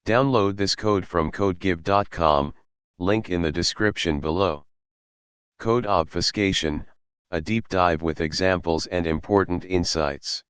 Download this code from codegive.com, link in the description below. Code obfuscation, a deep dive with examples and important insights.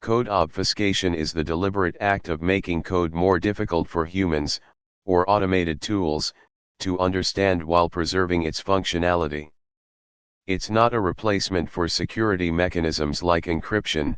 Code obfuscation is the deliberate act of making code more difficult for humans, or automated tools, to understand while preserving its functionality. It's not a replacement for security mechanisms like encryption,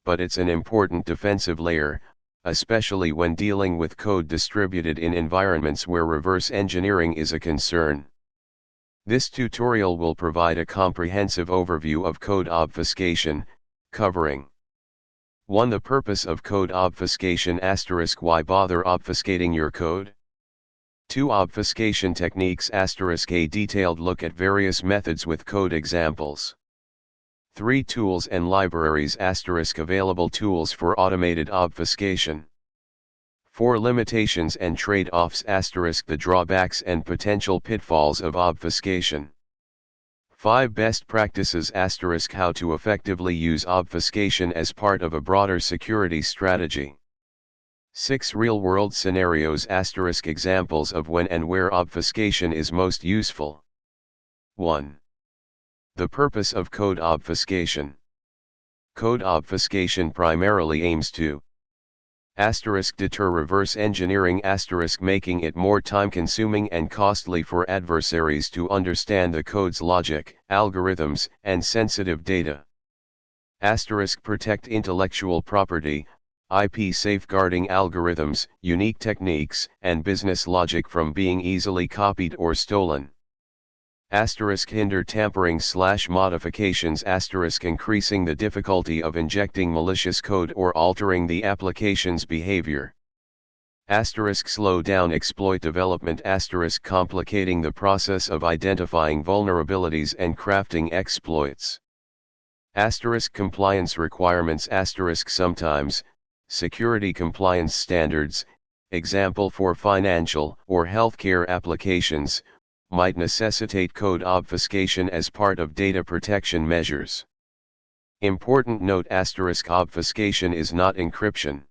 but it's an important defensive layer, especially when dealing with code distributed in environments where reverse engineering is a concern. This tutorial will provide a comprehensive overview of code obfuscation, covering 1. The purpose of code obfuscation *, why bother obfuscating your code? 2. Obfuscation techniques *, a detailed look at various methods with code examples. 3. Tools and libraries *, available tools for automated obfuscation. 4. Limitations and trade-offs *, the drawbacks and potential pitfalls of obfuscation. 5. Best practices *, how to effectively use obfuscation as part of a broader security strategy. 6. Real-world scenarios *, examples of when and where obfuscation is most useful. 1. The purpose of code obfuscation. Code obfuscation primarily aims to deter reverse engineering *, making it more time-consuming and costly for adversaries to understand the code's logic, algorithms, and sensitive data. Protect intellectual property, IP safeguarding algorithms, unique techniques, and business logic from being easily copied or stolen. Hinder tampering / modifications * increasing the difficulty of injecting malicious code or altering the application's behavior. Slow down exploit development * complicating the process of identifying vulnerabilities and crafting exploits. Compliance requirements * sometimes, security compliance standards, example for financial or healthcare applications, might necessitate code obfuscation as part of data protection measures. Important note * obfuscation is not encryption.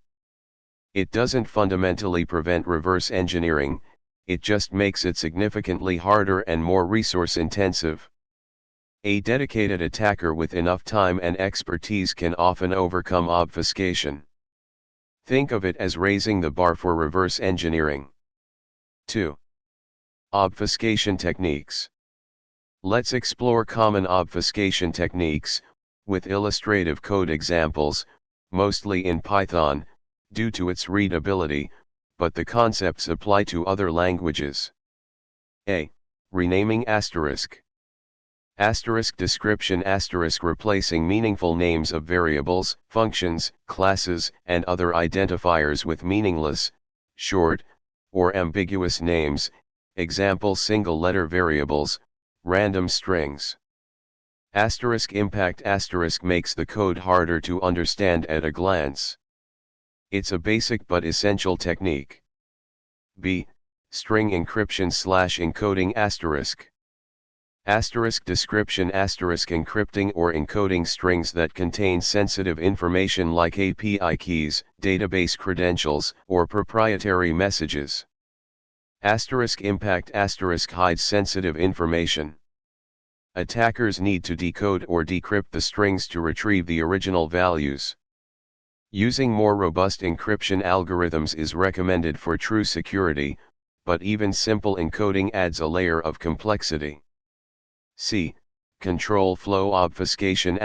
It doesn't fundamentally prevent reverse engineering, it just makes it significantly harder and more resource intensive. A dedicated attacker with enough time and expertise can often overcome obfuscation. Think of it as raising the bar for reverse engineering. 2. Obfuscation techniques. Let's explore common obfuscation techniques, with illustrative code examples, mostly in Python, due to its readability, but the concepts apply to other languages. A. Renaming *. Description * replacing meaningful names of variables, functions, classes, and other identifiers with meaningless, short, or ambiguous names, example single-letter variables, random strings. Impact * makes the code harder to understand at a glance. It's a basic but essential technique. B. String encryption / encoding * description * encrypting or encoding strings that contain sensitive information like API keys, database credentials, or proprietary messages. Impact * hides sensitive information. Attackers need to decode or decrypt the strings to retrieve the original values. Using more robust encryption algorithms is recommended for true security, but even simple encoding adds a layer of complexity. C. Control flow obfuscation *.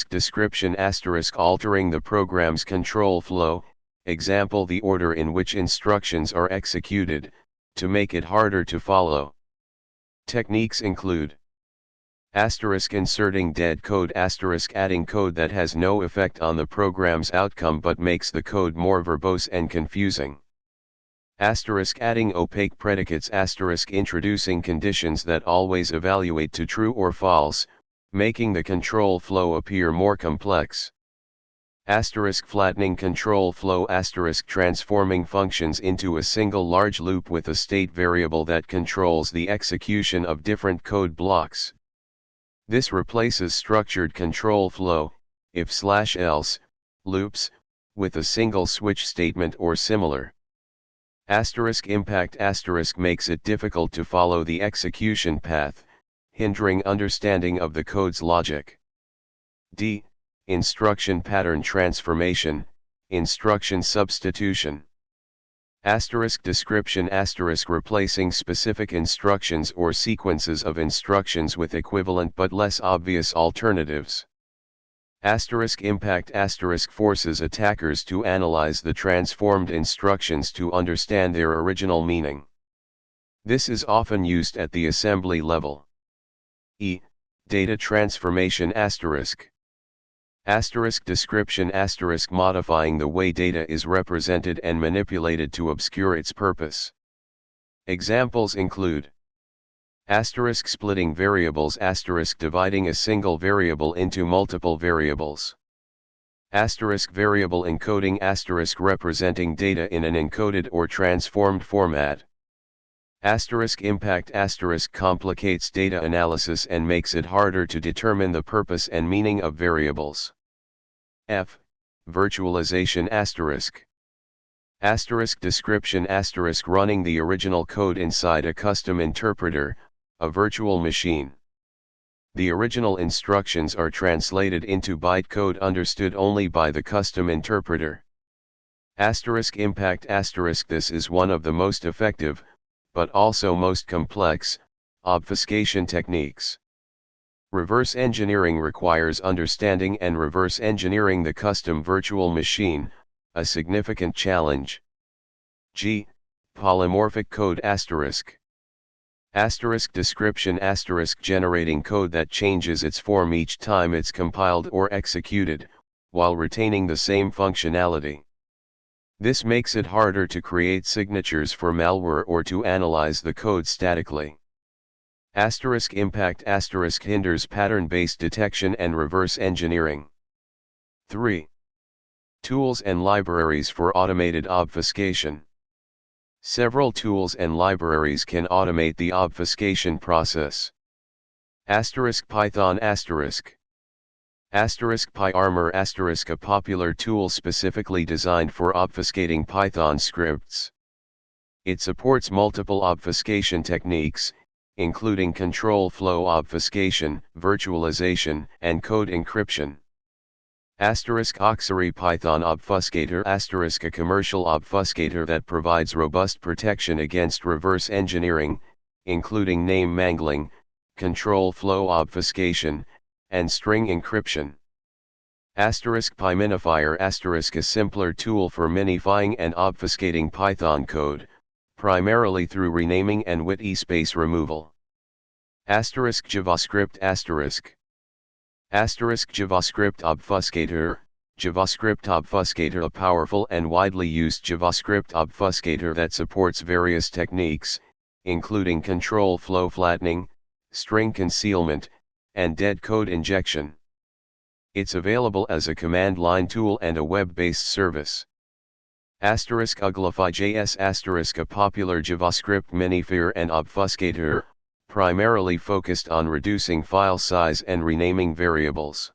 Description * altering the program's control flow, example the order in which instructions are executed, to make it harder to follow. Techniques include inserting dead code * adding code that has no effect on the program's outcome but makes the code more verbose and confusing. Adding opaque predicates * introducing conditions that always evaluate to true or false, making the control flow appear more complex. Flattening control flow * transforming functions into a single large loop with a state variable that controls the execution of different code blocks. This replaces structured control flow, if/else, loops, with a single switch statement or similar. Impact makes it difficult to follow the execution path, hindering understanding of the code's logic. D. Instruction pattern transformation, instruction substitution. Description replacing specific instructions or sequences of instructions with equivalent but less obvious alternatives. Impact forces attackers to analyze the transformed instructions to understand their original meaning. This is often used at the assembly level. E. Data transformation description modifying the way data is represented and manipulated to obscure its purpose. Examples include splitting variables, dividing a single variable into multiple variables. Variable encoding, representing data in an encoded or transformed format. Impact complicates data analysis and makes it harder to determine the purpose and meaning of variables. F. Virtualization description running the original code inside a custom interpreter, a virtual machine. The original instructions are translated into bytecode understood only by the custom interpreter. Impact this is one of the most effective, but also most complex, obfuscation techniques. Reverse engineering requires understanding and reverse engineering the custom virtual machine, a significant challenge. G. Polymorphic code description generating code that changes its form each time it's compiled or executed, while retaining the same functionality. This makes it harder to create signatures for malware or to analyze the code statically. Impact hinders pattern-based detection and reverse engineering. 3. Tools and libraries for automated obfuscation. Several tools and libraries can automate the obfuscation process. Python PyArmor a popular tool specifically designed for obfuscating Python scripts. It supports multiple obfuscation techniques, including control flow obfuscation, virtualization, and code encryption. Auxiliary Python Obfuscator a commercial obfuscator that provides robust protection against reverse engineering, including name mangling, control flow obfuscation, and string encryption. PyMinifier a simpler tool for minifying and obfuscating Python code, primarily through renaming and witty space removal. JavaScript JavaScript obfuscator a powerful and widely used JavaScript obfuscator that supports various techniques, including control flow flattening, string concealment, and dead code injection. It's available as a command line tool and a web-based service. Uglify.js a popular JavaScript minifier and obfuscator, primarily focused on reducing file size and renaming variables.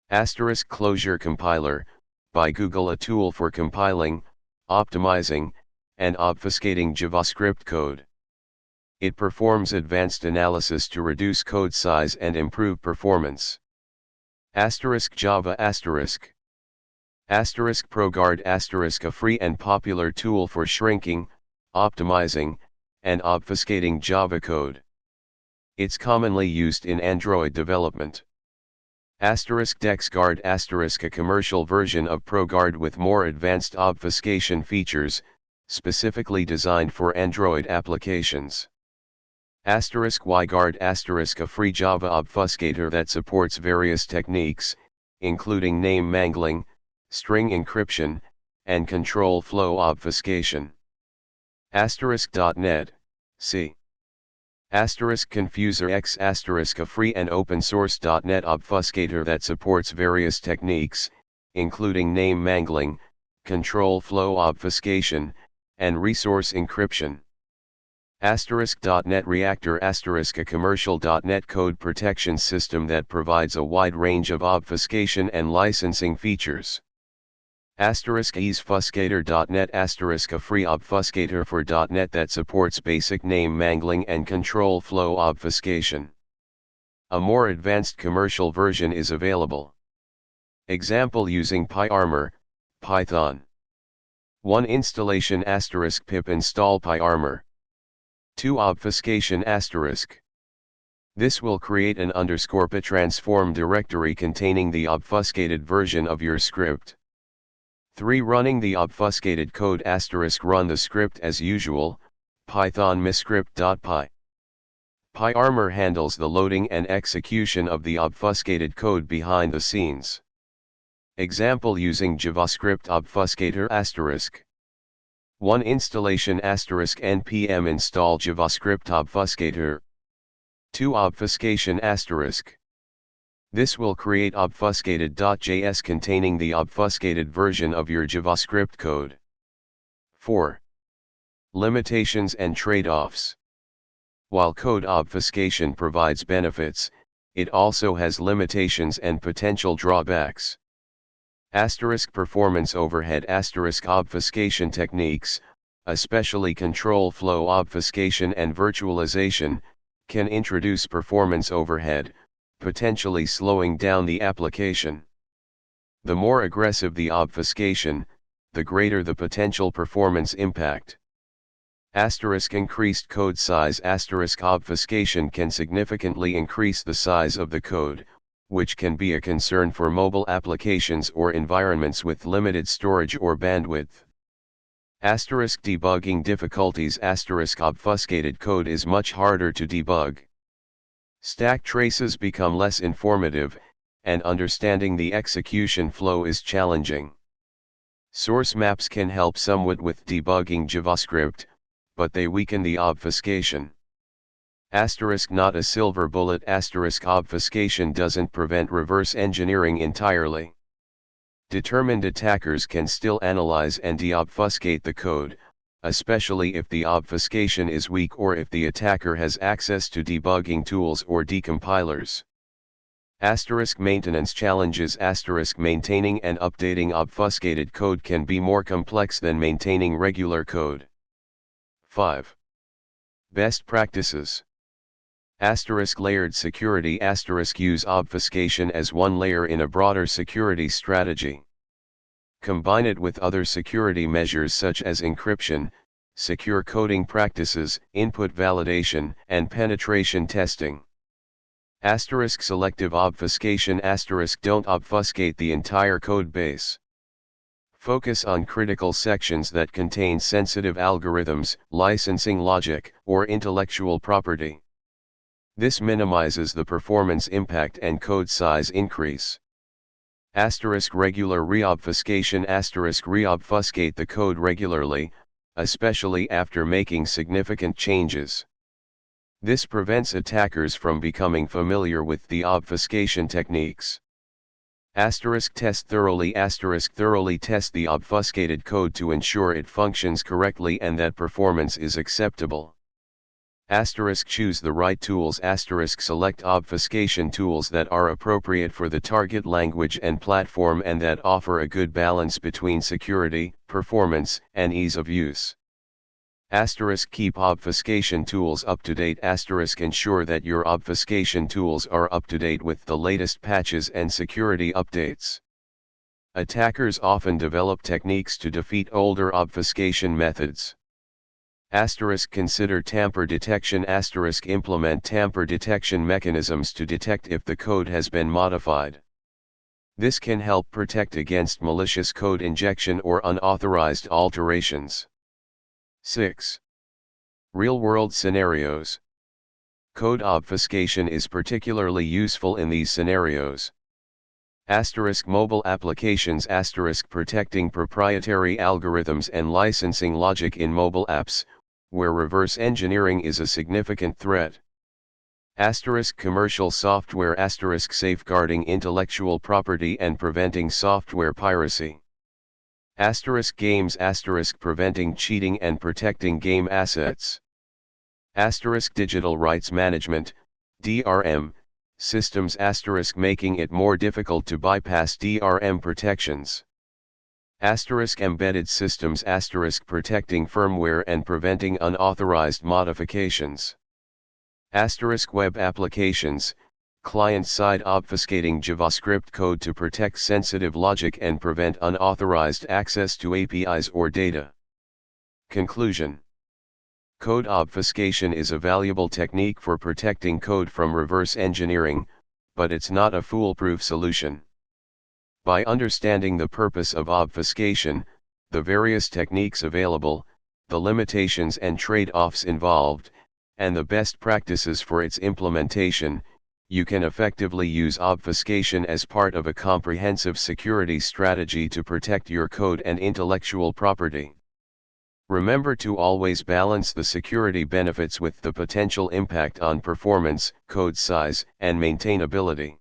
Closure Compiler, by Google, a tool for compiling, optimizing, and obfuscating JavaScript code. It performs advanced analysis to reduce code size and improve performance. Java ProGuard a free and popular tool for shrinking, optimizing, and obfuscating Java code. It's commonly used in Android development. DexGuard a commercial version of ProGuard with more advanced obfuscation features, specifically designed for Android applications. YGuard a free Java obfuscator that supports various techniques, including name mangling, string encryption, and control flow obfuscation. .NET, c. Confuser X a free and open source .NET obfuscator that supports various techniques, including name mangling, control flow obfuscation, and resource encryption. .NET Reactor a commercial .NET code protection system that provides a wide range of obfuscation and licensing features. *easefuscator.net *, a free obfuscator for .NET that supports basic name mangling and control flow obfuscation. A more advanced commercial version is available. Example using PyArmor, Python. 1 installation * pip install PyArmor. 2 obfuscation *. This will create an _py transform directory containing the obfuscated version of your script. 3 running the obfuscated code * run the script as usual, python myscript.py. PyArmor handles the loading and execution of the obfuscated code behind the scenes. Example using JavaScript obfuscator *. 1 installation * npm install JavaScript obfuscator. 2 obfuscation *. This will create obfuscated.js containing the obfuscated version of your JavaScript code. 4. Limitations and trade-offs. While code obfuscation provides benefits, it also has limitations and potential drawbacks. Performance overhead *. Obfuscation techniques, especially control flow obfuscation and virtualization, can introduce performance overhead, potentially slowing down the application. The more aggressive the obfuscation, the greater the potential performance impact. Increased code size *. Obfuscation can significantly increase the size of the code, which can be a concern for mobile applications or environments with limited storage or bandwidth. Debugging difficulties *. Obfuscated code is much harder to debug. Stack traces become less informative, and understanding the execution flow is challenging. Source maps can help somewhat with debugging JavaScript, but they weaken the obfuscation. Not a silver bullet *. Obfuscation doesn't prevent reverse engineering entirely. Determined attackers can still analyze and deobfuscate the code, especially if the obfuscation is weak or if the attacker has access to debugging tools or decompilers. Maintenance challenges *. Maintaining and updating obfuscated code can be more complex than maintaining regular code. 5. Best practices. Layered security * use obfuscation as one layer in a broader security strategy. Combine it with other security measures such as encryption, secure coding practices, input validation, and penetration testing. Selective obfuscation * don't obfuscate the entire code base. Focus on critical sections that contain sensitive algorithms, licensing logic, or intellectual property. This minimizes the performance impact and code size increase. Regular reobfuscation * reobfuscate the code regularly, especially after making significant changes. This prevents attackers from becoming familiar with the obfuscation techniques. Test thoroughly * thoroughly test the obfuscated code to ensure it functions correctly and that performance is acceptable. Choose the right tools * select obfuscation tools that are appropriate for the target language and platform and that offer a good balance between security, performance, and ease of use. Keep obfuscation tools up to date * ensure that your obfuscation tools are up to date with the latest patches and security updates. Attackers often develop techniques to defeat older obfuscation methods. Consider tamper detection * implement tamper detection mechanisms to detect if the code has been modified. This can help protect against malicious code injection or unauthorized alterations. 6. Real-world scenarios. Code obfuscation is particularly useful in these scenarios. Mobile applications * protecting proprietary algorithms and licensing logic in mobile apps, where reverse engineering is a significant threat. Commercial software * safeguarding intellectual property and preventing software piracy. Games * preventing cheating and protecting game assets. Digital rights management, DRM, systems * making it more difficult to bypass DRM protections. Embedded systems protecting firmware and preventing unauthorized modifications. Web applications, client-side obfuscating JavaScript code to protect sensitive logic and prevent unauthorized access to APIs or data. Conclusion: code obfuscation is a valuable technique for protecting code from reverse engineering, but it's not a foolproof solution. By understanding the purpose of obfuscation, the various techniques available, the limitations and trade-offs involved, and the best practices for its implementation, you can effectively use obfuscation as part of a comprehensive security strategy to protect your code and intellectual property. Remember to always balance the security benefits with the potential impact on performance, code size, and maintainability.